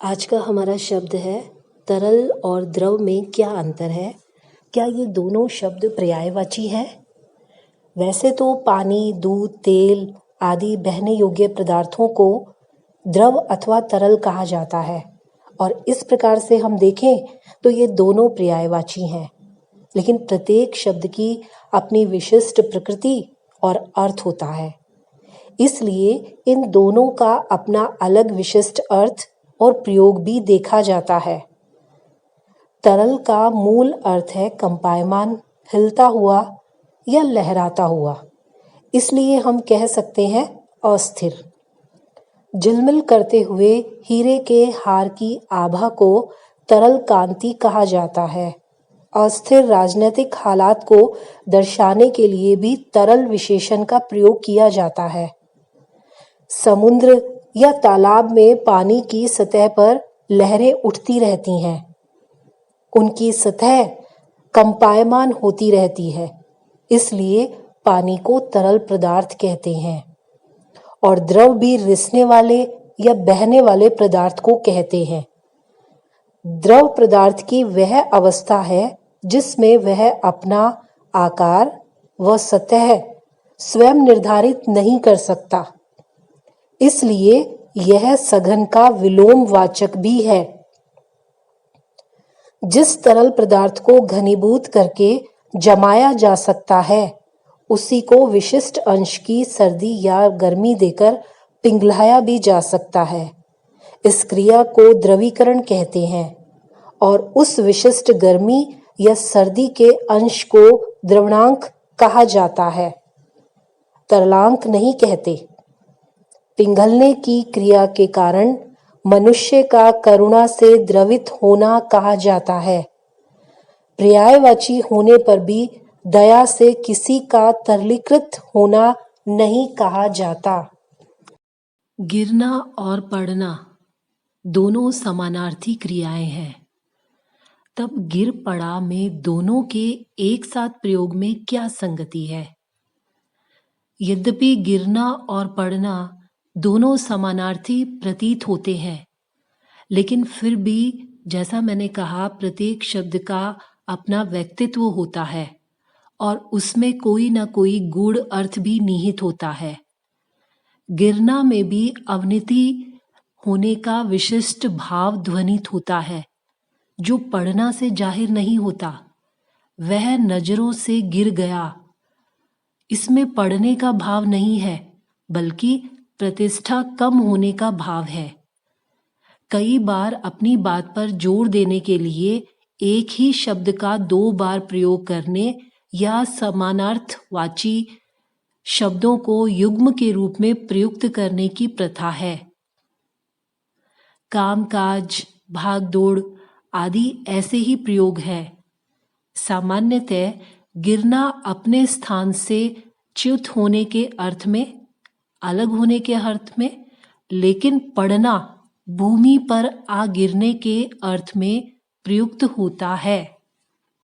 आज का हमारा शब्द है तरल और द्रव में क्या अंतर है। क्या ये दोनों शब्द पर्यायवाची हैं? वैसे तो पानी, दूध, तेल आदि बहने योग्य पदार्थों को द्रव अथवा तरल कहा जाता है और इस प्रकार से हम देखें तो ये दोनों पर्यायवाची हैं, लेकिन प्रत्येक शब्द की अपनी विशिष्ट प्रकृति और अर्थ होता है। इसलिए इन दोनों का अपना अलग विशिष्ट अर्थ और प्रयोग भी देखा जाता है। तरल का मूल अर्थ है कंपायमान, हिलता हुआ या लहराता हुआ, इसलिए हम कह सकते हैं अस्थिर। झिलमिल करते हुए हीरे के हार की आभा को तरल कांति कहा जाता है। अस्थिर राजनीतिक हालात को दर्शाने के लिए भी तरल विशेषण का प्रयोग किया जाता है। समुद्र या तालाब में पानी की सतह पर लहरें उठती रहती हैं। उनकी सतह कंपायमान होती रहती है, इसलिए पानी को तरल पदार्थ कहते हैं और द्रव भी रिसने वाले या बहने वाले पदार्थ को कहते हैं। द्रव पदार्थ की वह अवस्था है जिसमें वह अपना आकार व सतह स्वयं निर्धारित नहीं कर सकता, इसलिए यह सघन का विलोमवाचक भी है। जिस तरल पदार्थ को घनीभूत करके जमाया जा सकता है, उसी को विशिष्ट अंश की सर्दी या गर्मी देकर पिघलाया भी जा सकता है। इस क्रिया को द्रवीकरण कहते हैं और उस विशिष्ट गर्मी या सर्दी के अंश को द्रवणांक कहा जाता है, तरलांक नहीं कहते। पिघलने की क्रिया के कारण मनुष्य का करुणा से द्रवित होना कहा जाता है। पर्यायवाची होने पर भी दया से किसी का तरलीकृत होना नहीं कहा जाता। गिरना और पड़ना दोनों समानार्थी क्रियाएं हैं। तब गिर पड़ा में दोनों के एक साथ प्रयोग में क्या संगति है? यद्यपि गिरना और पड़ना दोनों समानार्थी प्रतीत होते हैं, लेकिन फिर भी जैसा मैंने कहा, प्रत्येक शब्द का अपना व्यक्तित्व होता है और उसमें कोई ना कोई गूढ़ अर्थ भी निहित होता है। गिरना में भी अवनति होने का विशिष्ट भाव ध्वनित होता है, जो पढ़ना से जाहिर नहीं होता। वह नजरों से गिर गया, इसमें पढ़ने का भाव नहीं है, बल्कि प्रतिष्ठा कम होने का भाव है। कई बार अपनी बात पर जोर देने के लिए एक ही शब्द का दो बार प्रयोग करने या समानार्थवाची शब्दों को युग्म के रूप में प्रयुक्त करने की प्रथा है। कामकाज, भागदौड़ आदि ऐसे ही प्रयोग है। सामान्यतः गिरना अपने स्थान से च्युत होने के अर्थ में, अलग होने के अर्थ में, लेकिन पड़ना भूमि पर आ गिरने के अर्थ में प्रयुक्त होता है।